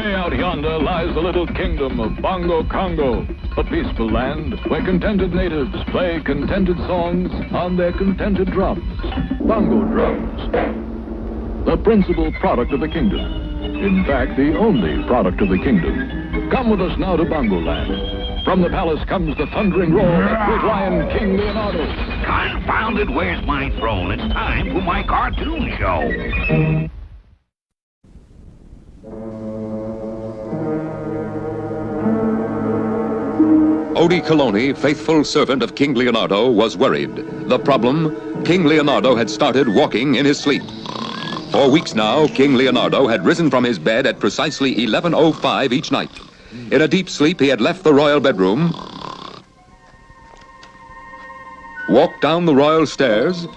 Way out yonder lies the little kingdom of Bongo Congo, a peaceful land where contented natives play contented songs on their contented drums, bongo drums. The principal product of the kingdom. In fact, the only product of the kingdom. Come with us now to Bongo Land. From the palace comes the thundering roar of great lion King Leonardo. Confounded, where's my throne? It's time for my cartoon show. Odi Coloni, faithful servant of King Leonardo, was worried. The problem? King Leonardo had started walking in his sleep. For weeks now, King Leonardo had risen from his bed at precisely 11:05 each night. In a deep sleep, he had left the royal bedroom, walked down the royal stairs,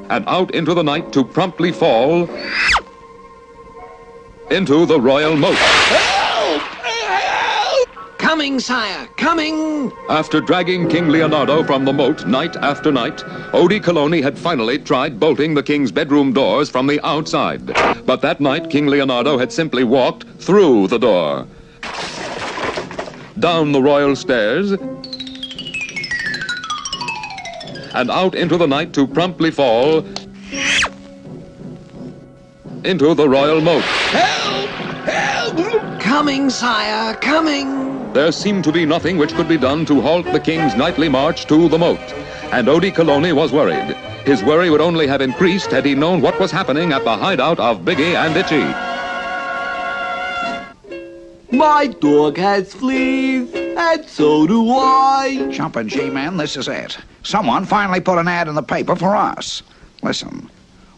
and out into the night to promptly fall into the royal moat. Coming, sire, coming! After dragging King Leonardo from the moat night after night, Odi Coloni had finally tried bolting the king's bedroom doors from the outside. But that night, King Leonardo had simply walked through the door, down the royal stairs, and out into the night to promptly fall into the royal moat. Help! Help! Coming, sire, coming! There seemed to be nothing which could be done to halt the king's nightly march to the moat, and Odi Coloni was worried. His worry would only have increased had he known what was happening at the hideout of Biggie and Itchy. My dog has fleas, and so do I. Jumpin' G-Men, this is it. Someone finally put an ad in the paper for us. Listen.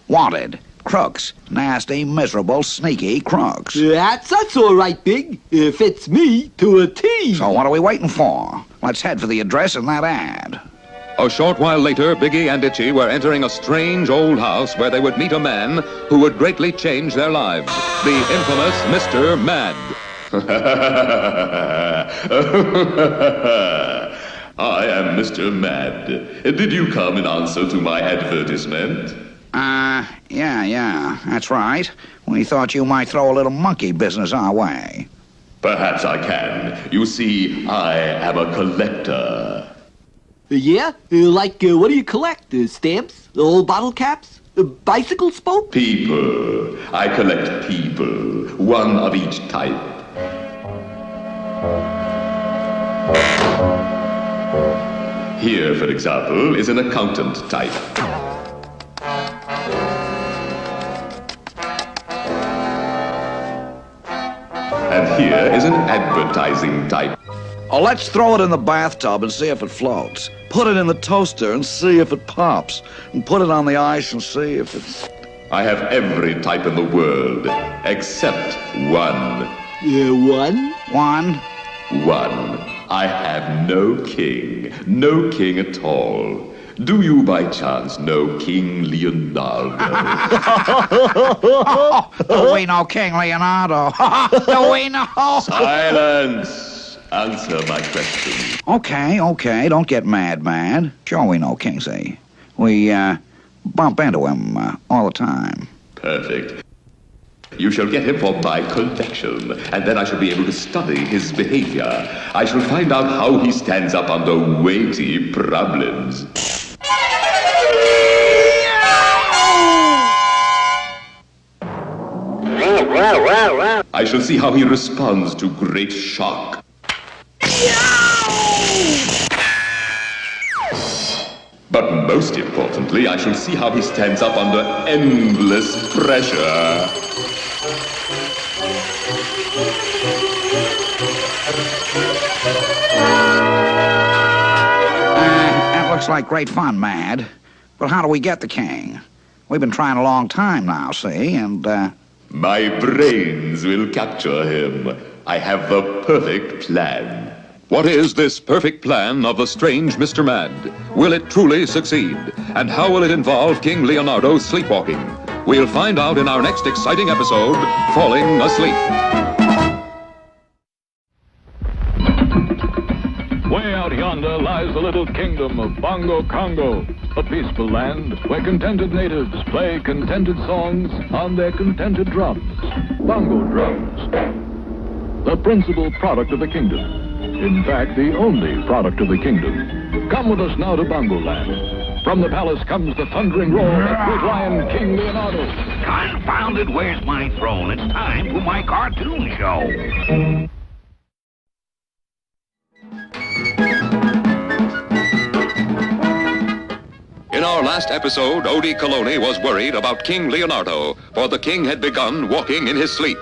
Wanted. Crooks. Nasty, miserable, sneaky crooks. That's all right, Big. It fits me to a T. So what are we waiting for? Let's head for the address in that ad. A short while later, Biggie and Itchy were entering a strange old house where they would meet a man who would greatly change their lives. The infamous Mr. Mad. I am Mr. Mad. Did you come in answer to my advertisement? Yeah, that's right. We thought you might throw a little monkey business our way. Perhaps I can. You see, I am a collector. Yeah? What do you collect? Stamps? Old bottle caps? Bicycle spokes? People. I collect people. One of each type. Here, for example, is an accountant type. And here is an advertising type. Oh, let's throw it in the bathtub and see if it floats. Put it in the toaster and see if it pops. And put it on the ice and see if it's... I have every type in the world, except one. One? One. I have no king at all. Do you by chance know King Leonardo? Do we know King Leonardo? Do we know? Silence! Answer my question. Okay, don't get mad. Sure we know Kingsy. We, bump into him all the time. Perfect. You shall get him for my collection, and then I shall be able to study his behavior. I shall find out how he stands up under weighty problems. I shall see how he responds to great shock. But most importantly, I shall see how he stands up under endless pressure. That looks like great fun, Mad. But how do we get the king? We've been trying a long time now, see, and, My brains will capture him. I have the perfect plan. What is this perfect plan of the strange Mr. Mad? Will it truly succeed? And how will it involve King Leonardo's sleepwalking? We'll find out in our next exciting episode, Falling Asleep. Way out yonder lies is the little kingdom of Bongo Congo, a peaceful land where contented natives play contented songs on their contented drums. Bongo drums, the principal product of the kingdom. In fact, the only product of the kingdom. Come with us now to Bongo Land. From the palace comes the thundering roar of that great lion, King Leonardo. Confounded, where's my throne? It's time for my cartoon show. In our last episode, Odie Coloni was worried about King Leonardo, for the king had begun walking in his sleep.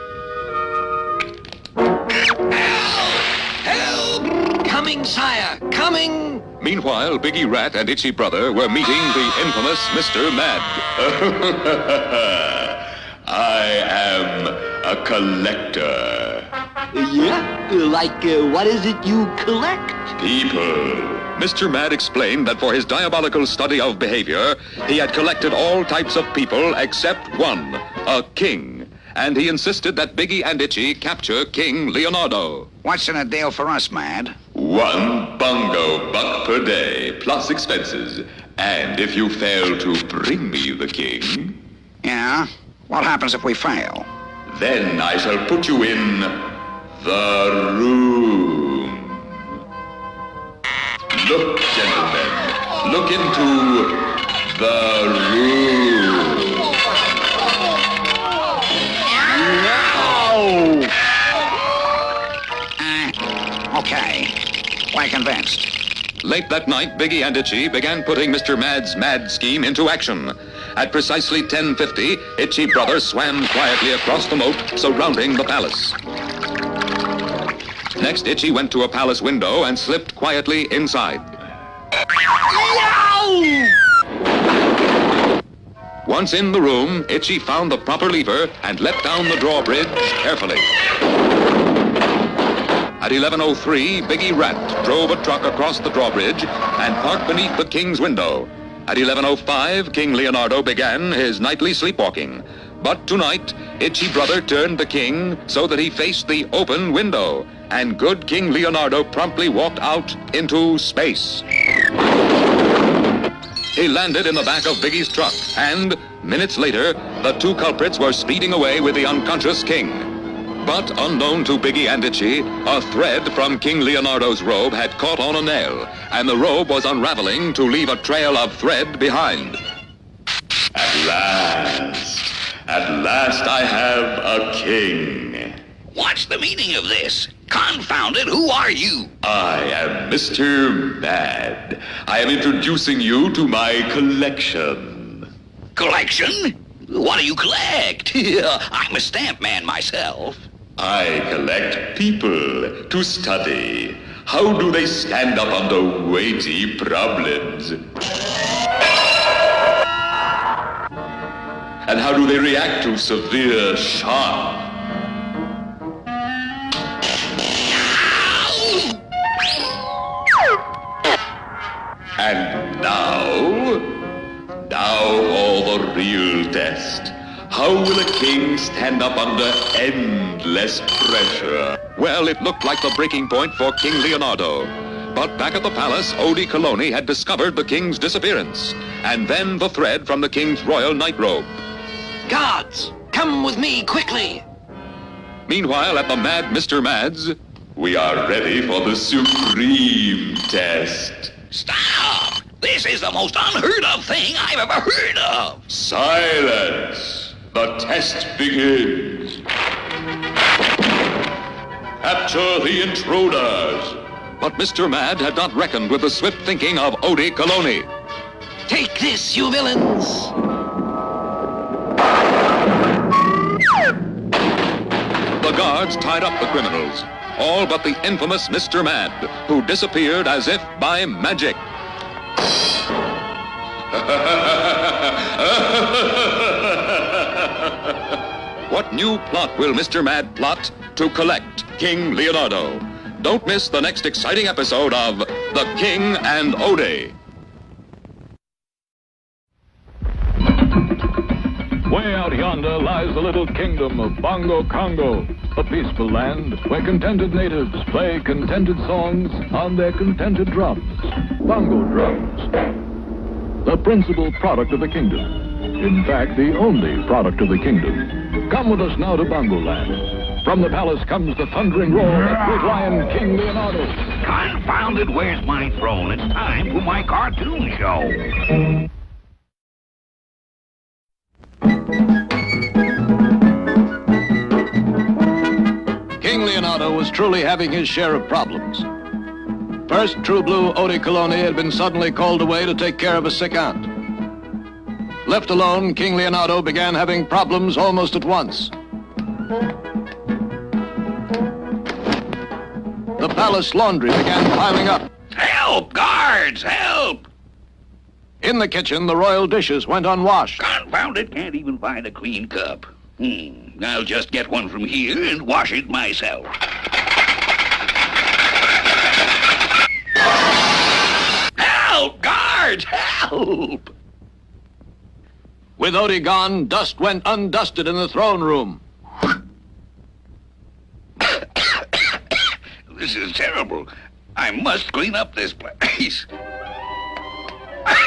Help! Coming, sire, coming! Meanwhile, Biggie Rat and Itchy Brother were meeting the infamous Mr. Mad. I am a collector. What is it you collect? People. Mr. Mad explained that for his diabolical study of behavior, he had collected all types of people except one, a king. And he insisted that Biggie and Itchy capture King Leonardo. What's in a deal for us, Mad? 1 bongo buck per day, plus expenses. And if you fail to bring me the king, Yeah? What happens if we fail? then I shall put you in the room. Look, gentlemen, look into the room. Okay. We're convinced. Late that night, Biggie and Itchy began putting Mr. Mad's mad scheme into action. At precisely 10:50, Itchy Brother swam quietly across the moat surrounding the palace. Next, Itchy went to a palace window and slipped quietly inside. Once in the room, Itchy found the proper lever and let down the drawbridge carefully. At 11:03, Biggie Rat drove a truck across the drawbridge and parked beneath the king's window. At 11:05, King Leonardo began his nightly sleepwalking. But tonight, Itchy Brother turned the king so that he faced the open window, and good King Leonardo promptly walked out into space. He landed in the back of Biggie's truck, and minutes later, the two culprits were speeding away with the unconscious king. But unknown to Biggie and Itchy, a thread from King Leonardo's robe had caught on a nail, and the robe was unraveling to leave a trail of thread behind. At last I have a king. What's the meaning of this? Confounded, who are you? I am Mr. Mad. I am introducing you to my collection. Collection? What do you collect? I'm a stamp man myself. I collect people to study. How do they stand up under weighty problems? And how do they react to severe shock? And now for the real test. How will a king stand up under endless pressure? Well, it looked like the breaking point for King Leonardo. But back at the palace, Odie Coloni had discovered the king's disappearance, and then the thread from the king's royal nightrobe. Guards, come with me quickly. Meanwhile, at the mad Mr. Mad's, We are ready for the supreme test. Stop! This is the most unheard of thing I've ever heard of. Silence! The test begins. Capture the intruders. but Mr. Mad had not reckoned with the swift thinking of Odie Coloni. Take this, you villains! The guards tied up the criminals, all but the infamous Mr. Mad, who disappeared as if by magic. What new plot will Mr. Mad plot to collect King Leonardo? Don't miss the next exciting episode of The King and Odie. Way out yonder lies the little kingdom of Bongo Congo, a peaceful land where contented natives play contented songs on their contented drums. Bongo drums, the principal product of the kingdom. In fact, the only product of the kingdom. Come with us now to Bongo Land. From the palace comes the thundering roar of that great lion, King Leonardo. Confounded, where's my throne? It's time for my cartoon show. King Leonardo was truly having his share of problems. First, True Blue Odi Coloni had been suddenly called away to take care of a sick aunt. Left alone, King Leonardo began having problems almost at once. The palace laundry began piling up. Help, guards, help! In the kitchen, the royal dishes went unwashed. Confound it, can't even find a clean cup. I'll just get one from here and wash it myself. Help, guards, help! With Odi gone, dust went undusted in the throne room. This is terrible. I must clean up this place.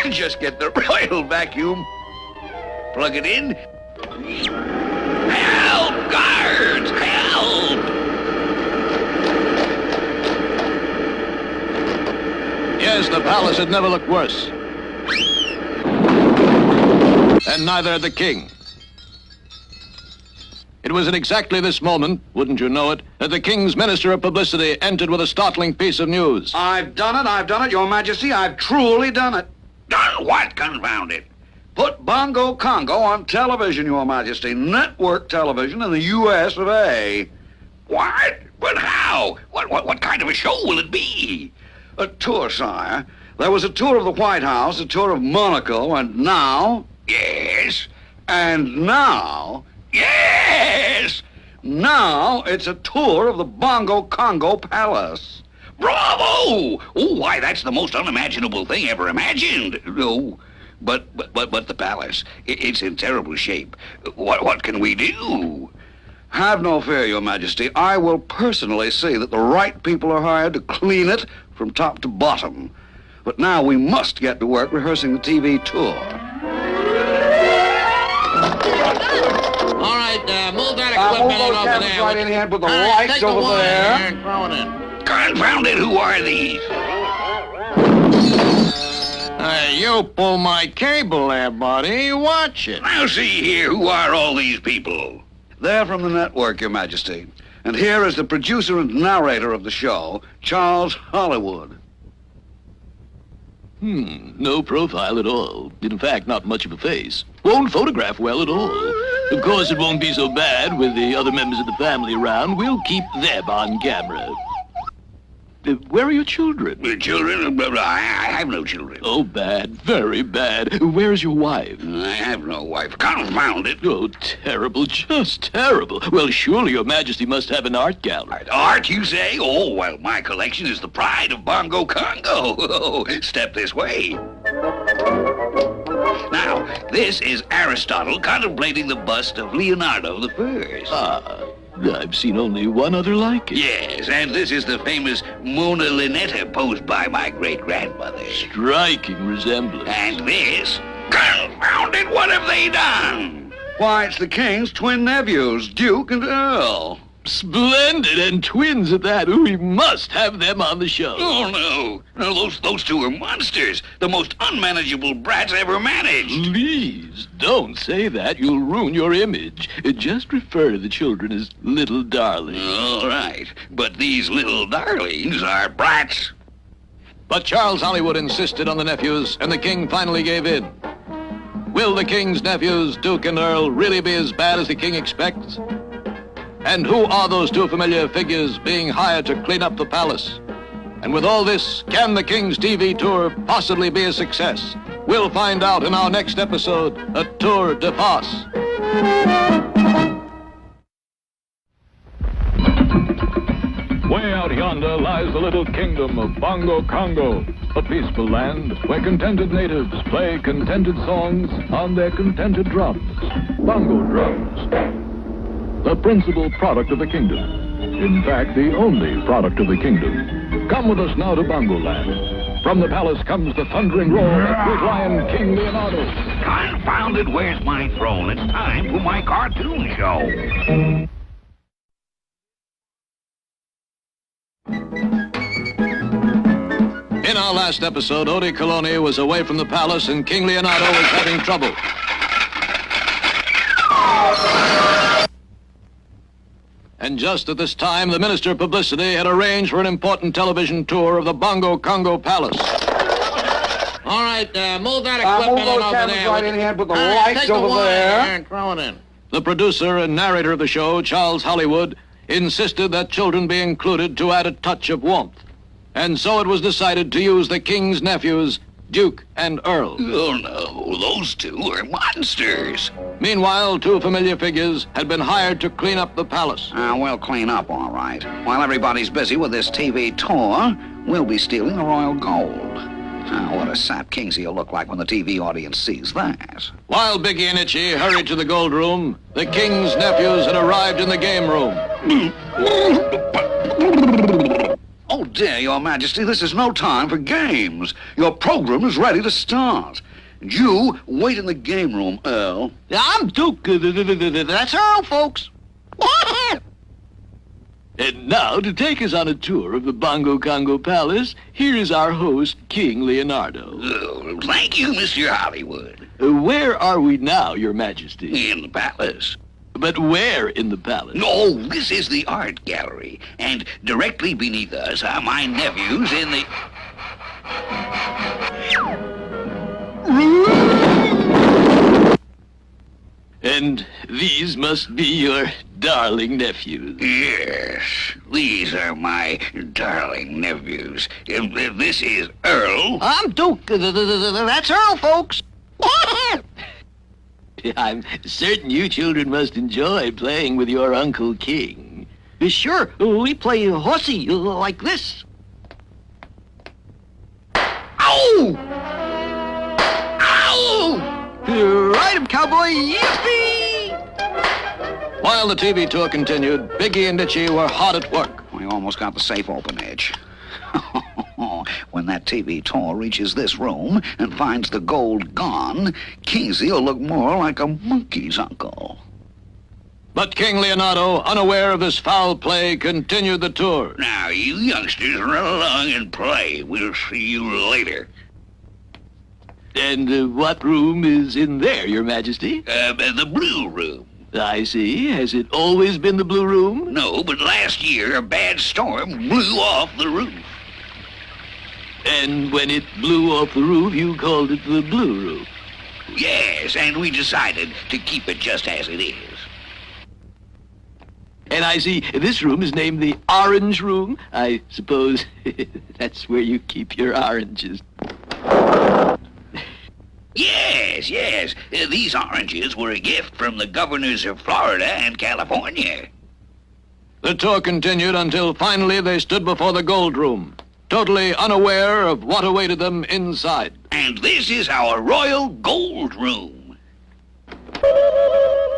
Just get the royal vacuum. Plug it in. Help, guards, help! Yes, the palace had never looked worse. And neither had the king. It was at exactly this moment, wouldn't you know it, that the king's minister of publicity entered with a startling piece of news. I've done it, Your Majesty. I've truly done it. Done what, confound it? Put Bongo Congo on television, Your Majesty. Network television in the U.S. of A. What? But how? What kind of a show will it be? A tour, sire. There was a tour of the White House, a tour of Monaco, and now... Yes? And now... Yes! Now it's a tour of the Bongo Congo Palace. Bravo! Oh, why, that's the most unimaginable thing ever imagined. No, but the palace, it's in terrible shape. What can we do? Have no fear, Your Majesty. I will personally see that the right people are hired to clean it from top to bottom. But now we must get to work rehearsing the TV tour. All right, move that equipment move those over cabinets there. right in here and put the lights take the over wire there. and throw it in. Confound it, who are these? You pull my cable there, buddy. Watch it. Now see here, who are all these people? They're from the network, Your Majesty. And here is the producer and narrator of the show, Charles Hollywood. No profile at all. In fact, not much of a face. Won't photograph well at all. Of course, it won't be so bad with the other members of the family around. We'll keep them on camera. Where are your children? Children? I have no children. Oh, bad. Very bad. Where's your wife? I have no wife. Confound it. Oh, terrible. Just terrible. Well, surely Your Majesty must have an art gallery. Art, you say? Oh, well, my collection is the pride of Bongo Congo. Oh, step this way. Now, this is Aristotle contemplating the bust of Leonardo the First. I've seen only one other like it. Yes, and this is the famous Mona Linetta posed by my great-grandmother. Striking resemblance. And this? Confound it, what have they done? Why, it's the king's twin nephews, Duke and Earl. Splendid, and twins at that. We must have them on the show. Oh, no. No, those two are monsters. The most unmanageable brats ever managed. Please, don't say that. You'll ruin your image. Just refer to the children as little darlings. All right, but these little darlings are brats. But Charles Hollywood insisted on the nephews, and the king finally gave in. Will the king's nephews, Duke and Earl, really be as bad as the king expects? And who are those two familiar figures being hired to clean up the palace? And with all this, can the King's TV tour possibly be a success? We'll find out in our next episode, A Tour de Force. Way out yonder lies the little kingdom of Bongo Congo, a peaceful land where contented natives play contented songs on their contented drums. Bongo drums. The principal product of the kingdom. In fact, the only product of the kingdom. Come with us now to Bongo Land. From the palace comes the thundering roar of great lion King Leonardo. Confound it, where's my throne? It's time for my cartoon show. In our last episode, Odi Coloni was away from the palace and King Leonardo was having trouble. And just at this time, the Minister of Publicity had arranged for an important television tour of the Bongo Congo Palace. All right, move that equipment move those over cameras there. right in here, put the lights take the over wire there. and throw it in. The producer and narrator of the show, Charles Hollywood, insisted that children be included to add a touch of warmth. And so it was decided to use the king's nephews, Duke and Earl. Oh, no, those two are monsters. Meanwhile, two familiar figures had been hired to clean up the palace. We'll clean up, all right. While everybody's busy with this TV tour, we'll be stealing the royal gold. What a sap Kingsley will look like when the TV audience sees that. While Biggie and Itchy hurried to the gold room, the king's nephews had arrived in the game room. Oh, dear, Your Majesty, this is no time for games. Your program is ready to start. You wait in the game room, Earl. I'm Duke. That's Earl, folks. And now, to take us on a tour of the Bongo Congo Palace, here is our host, King Leonardo. Oh, thank you, Mr. Hollywood. Where are we now, Your Majesty? In the palace. But where in the palace? No, this is the art gallery. And directly beneath us are my nephews in the... And these must be your darling nephews. Yes, these are my darling nephews. This is Earl. I'm Duke. That's Earl, folks. I'm certain you children must enjoy playing with your Uncle King. Sure, we play horsey like this. Ow! Ow! Ride him, cowboy. Yippee! While the TV tour continued, Biggie and Itchy were hard at work. We almost got the safe open, Edge. When that TV tour reaches this room and finds the gold gone, Kingsley will look more like a monkey's uncle. But King Leonardo, unaware of this foul play, continued the tour. Now, you youngsters run along and play. We'll see you later. And what room is in there, Your Majesty? The blue room. I see. Has it always been the blue room? No, but last year a bad storm blew off the roof. And when it blew off the roof, you called it the blue room. Yes, and we decided to keep it just as it is. And I see this room is named the Orange Room. I suppose that's where you keep your oranges. Yes. These oranges were a gift from the governors of Florida and California. The tour continued until finally they stood before the gold room, totally unaware of what awaited them inside. And this is our royal gold room.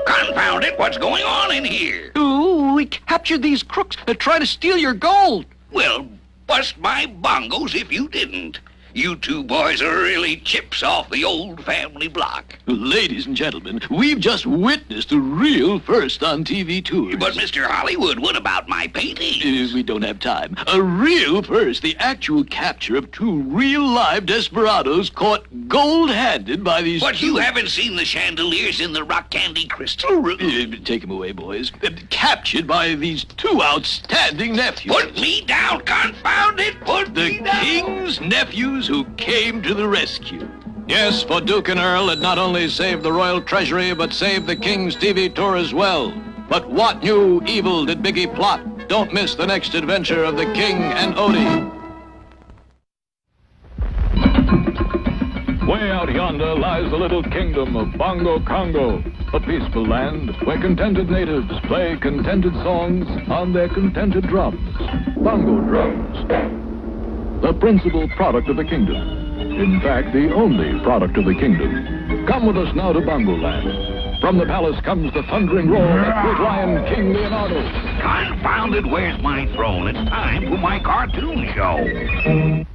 Confound it, what's going on in here? Ooh, we captured these crooks trying to steal your gold. Well, bust my bongos if you didn't. You two boys are really chips off the old family block. Ladies and gentlemen, we've just witnessed a real first on TV tours. But, Mr. Hollywood, what about my paintings? We don't have time. A real first, the actual capture of two real live desperados caught gold-handed by these But two... you haven't seen the chandeliers in the rock candy crystal room. Take them away, boys. Captured by these two outstanding nephews. Put me down, confound it! Put The me down! king's nephews who came to the rescue. Yes, for Duke and Earl had not only saved the royal treasury, but saved the king's TV tour as well. But what new evil did Biggie plot? Don't miss the next adventure of the King and Odie. Way out yonder lies the little kingdom of Bongo Congo, a peaceful land where contented natives play contented songs on their contented drums. Bongo drums, the principal product of the kingdom. In fact, the only product of the kingdom. Come with us now to Bongo Land. From the palace comes the thundering roar of that great lion, King Leonardo. Confound it, where's my throne? It's time for my cartoon show.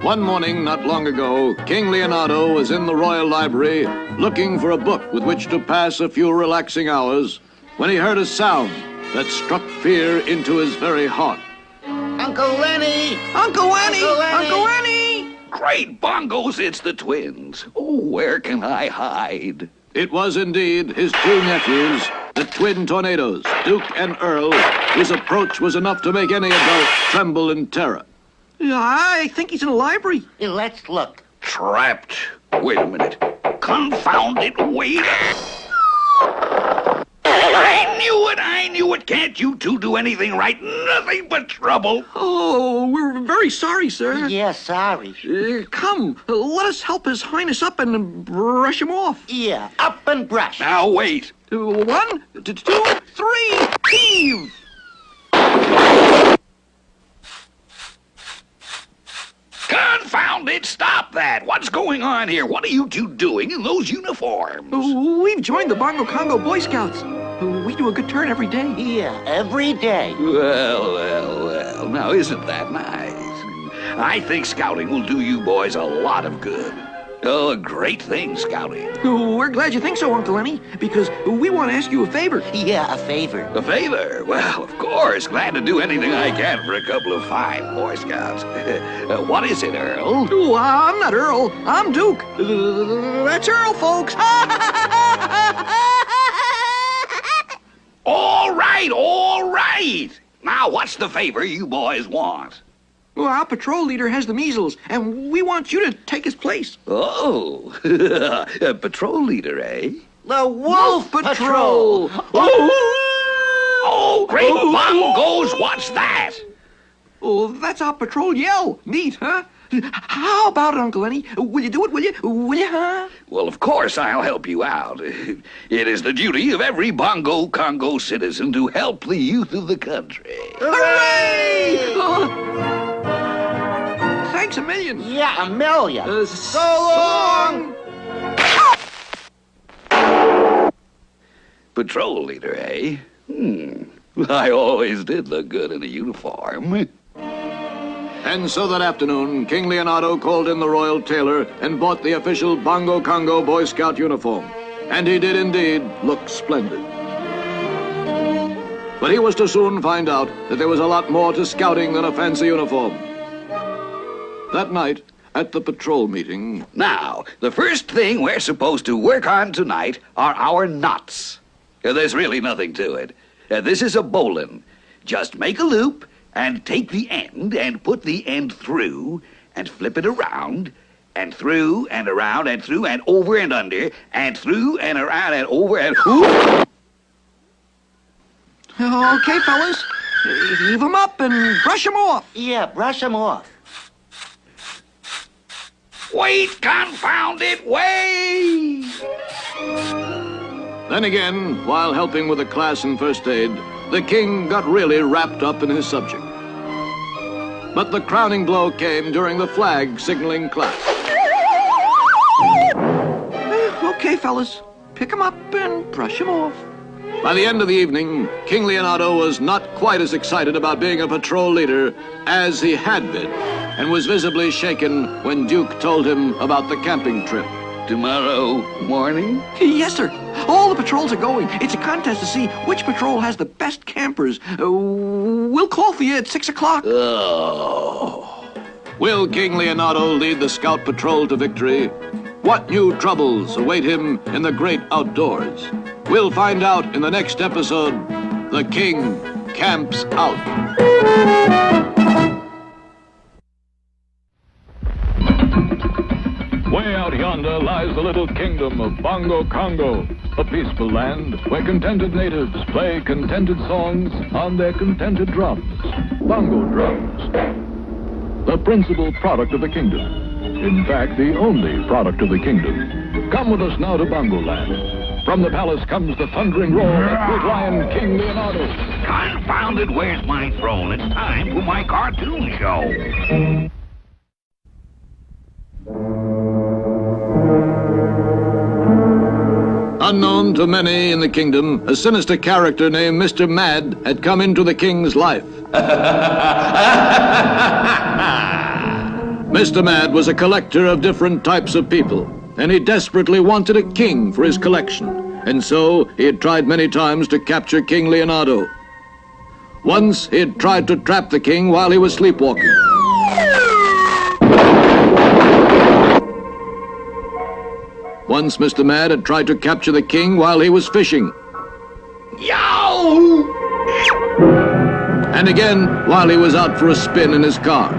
One morning not long ago, King Leonardo was in the royal library looking for a book with which to pass a few relaxing hours when he heard a sound that struck fear into his very heart. Uncle Lenny! Uncle Lenny! Uncle Lenny! Uncle Lenny! Great bongos, it's the twins. Oh, where can I hide? It was indeed his two nephews, the twin tornadoes, Duke and Earl, whose approach was enough to make any adult tremble in terror. I think he's in the library. Let's look. Trapped. Wait a minute. Confound it, wait. I knew it. Can't you two do anything right? Nothing but trouble. Oh, we're very sorry, sir. Yeah, sorry. Come, let us help His Highness up and brush him off. Yeah, up and brush. Now, wait. 1, 2, 3, heave! Confound it, stop that. What's going on here? What are you two doing in those uniforms? We've joined the Bongo Congo Boy Scouts. We do a good turn every day. Yeah, every day. Well. Now, isn't that nice? I think scouting will do you boys a lot of good. Oh, a great thing, scouting. We're glad you think so, Uncle Lenny, because we want to ask you a favor. Yeah, a favor. A favor? Well, of course. Glad to do anything I can for a couple of fine Boy Scouts. What is it, Earl? Oh, I'm not Earl. I'm Duke. That's Earl, folks. All right. Now, what's the favor you boys want? Well, our patrol leader has the measles, and we want you to take his place. Oh, a patrol leader, eh? The Wolf Patrol! Oh, great bongos, what's that? Oh, that's our patrol yell. Neat, huh? How about it, Uncle Lenny? Will you do it, will you? Will you, huh? Well, of course I'll help you out. It is the duty of every Bongo Congo citizen to help the youth of the country. Hooray! Thanks a million. Yeah, a million. So long! Patrol leader, eh? I always did look good in a uniform. And so that afternoon, King Leonardo called in the royal tailor and bought the official Bongo Congo Boy Scout uniform. And he did indeed look splendid. But he was to soon find out that there was a lot more to scouting than a fancy uniform. That night, at the patrol meeting... Now, the first thing we're supposed to work on tonight are our knots. There's really nothing to it. This is a bowline. Just make a loop and take the end and put the end through and flip it around and through and around and through and over and under and through and around and over and... Okay, fellas. Heave him up and brush him off. Yeah, brush him off. Wait, confound it, wait! Then again, while helping with a class in first aid, the king got really wrapped up in his subject. But the crowning blow came during the flag signaling class. Okay, fellas. Pick him up and brush him off. By the end of the evening, King Leonardo was not quite as excited about being a patrol leader as he had been, and was visibly shaken when Duke told him about the camping trip. Tomorrow morning? Yes, sir. All the patrols are going. It's a contest to see which patrol has the best campers. We'll call for you at 6 o'clock. Oh. Will King Leonardo lead the scout patrol to victory? What new troubles await him in the great outdoors? We'll find out in the next episode, The King Camps Out. Way out out yonder lies the little kingdom of Bongo Congo, a peaceful land where contented natives play contented songs on their contented drums. Bongo drums. The principal product of the kingdom. In fact, the only product of the kingdom. Come with us now to Bongo Land. From the palace comes the thundering roar of great lion King Leonardo. Confound it, where's my throne? It's time for my cartoon show. Unknown to many in the kingdom, a sinister character named Mr. Mad had come into the king's life. Mr. Mad was a collector of different types of people, and he desperately wanted a king for his collection, and so he had tried many times to capture King Leonardo. Once he had tried to trap the king while he was sleepwalking. Once Mr. Mad had tried to capture the king while he was fishing. Yow! And again while he was out for a spin in his car.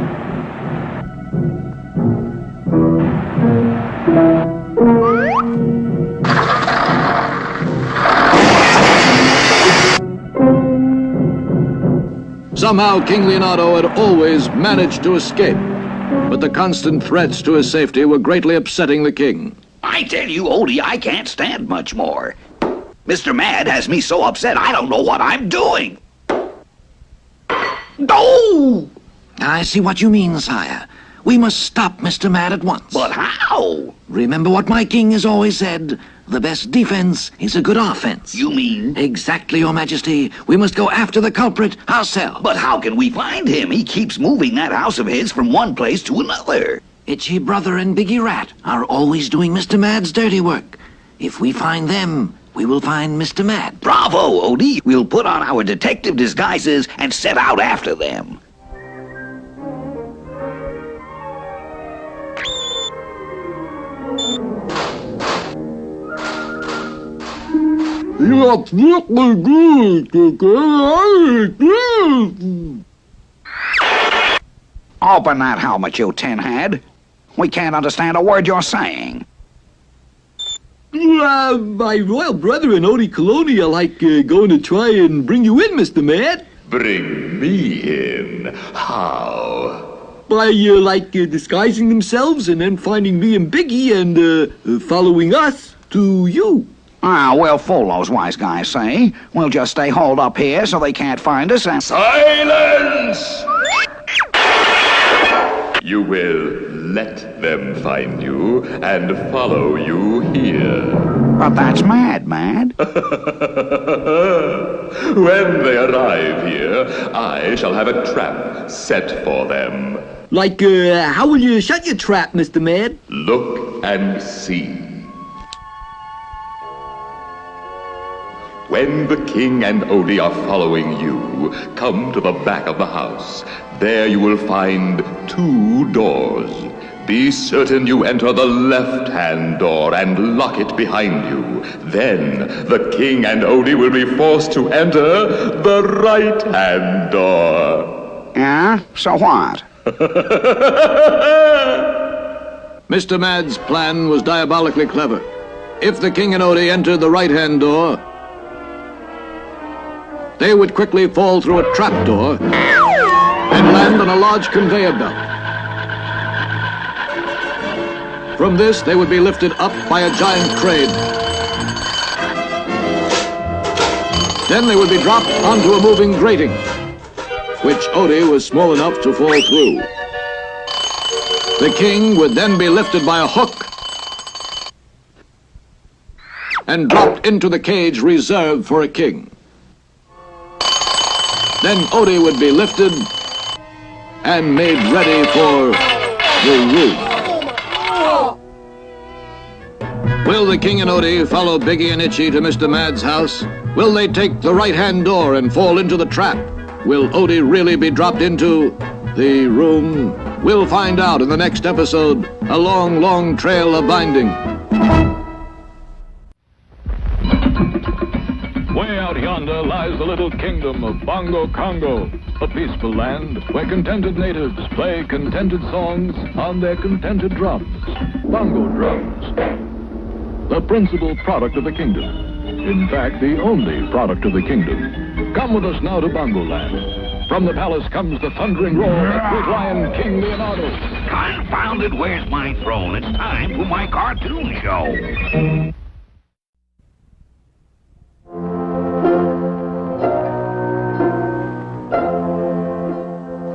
Somehow King Leonardo had always managed to escape, but the constant threats to his safety were greatly upsetting the king. I tell you, Odie, I can't stand much more. Mr. Mad has me so upset I don't know what I'm doing. No! I see what you mean, sire. We must stop Mr. Mad at once. But how? Remember what my king has always said. The best defense is a good offense. You mean? Exactly, Your Majesty. We must go after the culprit ourselves. But how can we find him? He keeps moving that house of his from one place to another. Itchy Brother and Biggie Rat are always doing Mr. Mad's dirty work. If we find them, we will find Mr. Mad. Bravo, Odie. We'll put on our detective disguises and set out after them. That's really good. Open that helmet, you tin-head. We can't understand a word you're saying. My royal brethren, Odie Colony, are like going to try and bring you in, Mr. Mad. Bring me in? How? By, disguising themselves and then finding me and Biggie and following us to you. We'll fool those wise guys, say. We'll just stay holed up here so they can't find us and... Silence! You will let them find you and follow you here. But that's Mad. When they arrive here, I shall have a trap set for them. How will you shut your trap, Mr. Mad? Look and see. When the king and Odie are following you, come to the back of the house. There you will find 2 doors. Be certain you enter the left-hand door and lock it behind you. Then the king and Odie will be forced to enter the right-hand door. Yeah? So what? Mr. Mad's plan was diabolically clever. If the king and Odie entered the right-hand door, they would quickly fall through a trapdoor and land on a large conveyor belt. From this, they would be lifted up by a giant crane. Then they would be dropped onto a moving grating, which Odie was small enough to fall through. The king would then be lifted by a hook and dropped into the cage reserved for a king. Then Odie would be lifted and made ready for the room. Will the king and Odie follow Biggie and Itchy to Mr. Mad's house? Will they take the right-hand door and fall into the trap? Will Odie really be dropped into the room? We'll find out in the next episode, A Long, Long Trail of Binding. Way out yonder. yonder lies the little kingdom of Bongo Congo, a peaceful land where contented natives play contented songs on their contented drums. Bongo drums, the principal product of the kingdom. In fact, the only product of the kingdom. Come with us now to Bongo Land. From the palace comes the thundering roar of great lion King Leonardo. Confound it, where's my throne? It's time for my cartoon show.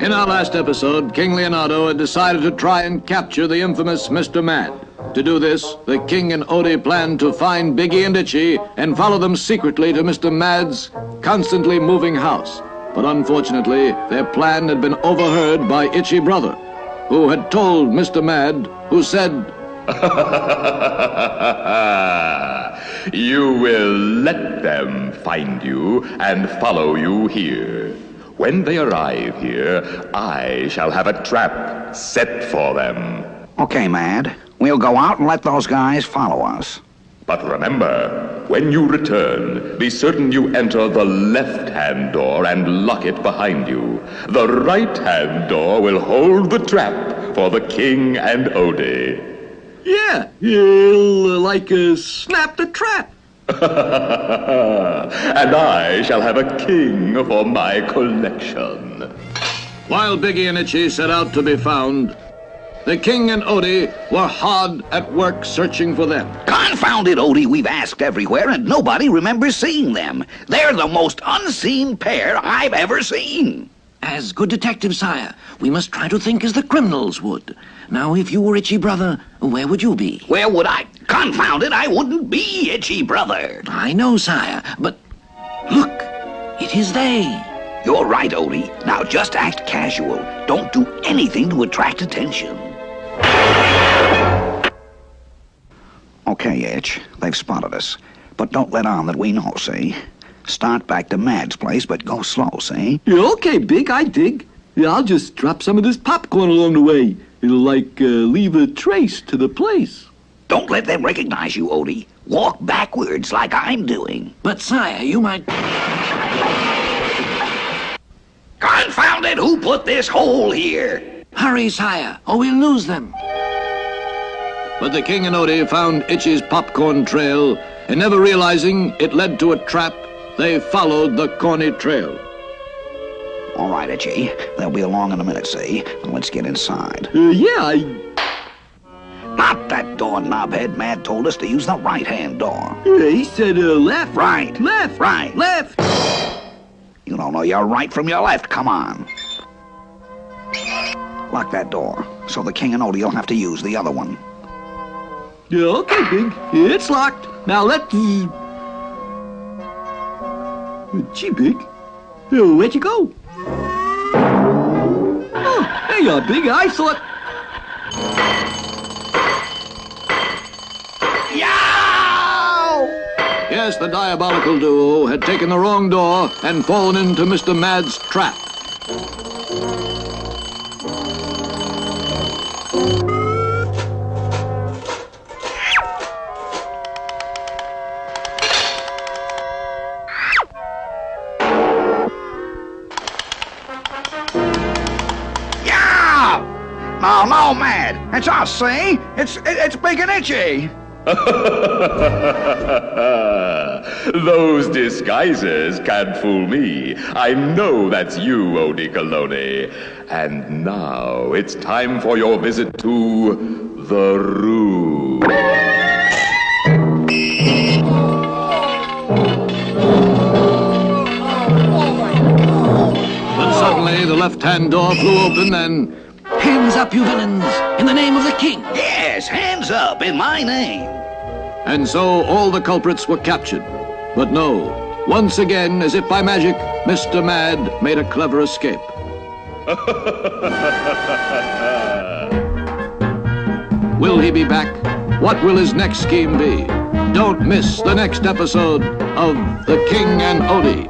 In our last episode, King Leonardo had decided to try and capture the infamous Mr. Mad. To do this, the king and Odie planned to find Biggie and Itchy and follow them secretly to Mr. Mad's constantly moving house. But unfortunately, their plan had been overheard by Itchy Brother, who had told Mr. Mad, who said, You will let them find you and follow you here. When they arrive here, I shall have a trap set for them. Okay, Mad. We'll go out and let those guys follow us. But remember, when you return, be certain you enter the left-hand door and lock it behind you. The right-hand door will hold the trap for the king and Odie. Yeah, he'll, snap the trap. And I shall have a king for my collection. While Biggie and Itchy set out to be found, the king and Odie were hard at work searching for them. Confound it, Odie. We've asked everywhere, and nobody remembers seeing them. They're the most unseen pair I've ever seen. As good detectives, sire, we must try to think as the criminals would. Now, if you were Itchy Brother, where would you be? Where would I? Confound it, I wouldn't be Itchy Brother. I know, sire, but look, it is they. You're right, Odie. Now just act casual. Don't do anything to attract attention. Okay, Itch, they've spotted us. But don't let on that we know, see? Start back to Mad's place, but go slow, see? Yeah, okay, Big, I dig. Yeah, I'll just drop some of this popcorn along the way. It'll, leave a trace to the place. Don't let them recognize you, Odie. Walk backwards like I'm doing. But, sire, you might... Confound it, who put this hole here? Hurry, sire, or we'll lose them. But the king and Odie found Itchy's popcorn trail, and never realizing it led to a trap, they followed the corny trail. All right, Itchy. They'll be along in a minute, see? Now let's get inside. Not that door, knobhead. Mad told us to use the right-hand door. Yeah, he said, left. Right. Left. Right. Left. You don't know your right from your left. Come on. Lock that door, so the king and Odie will have to use the other one. Yeah, okay, Big. It's locked. Now let's... Gee, Big. Where'd you go? Oh, there you are, Big. I thought... Yow! Yes, the diabolical duo had taken the wrong door and fallen into Mr. Mad's trap. No, Mad. It's us, see? It's Big and Itchy. Those disguises can't fool me. I know that's you, Odie Coloni. And now it's time for your visit to the room. But suddenly the left-hand door flew open and... Hands up, you villains, in the name of the king. Yes, hands up in my name. And so all the culprits were captured. But no, once again, as if by magic, Mr. Mad made a clever escape. Will he be back? What will his next scheme be? Don't miss the next episode of The King and Odie.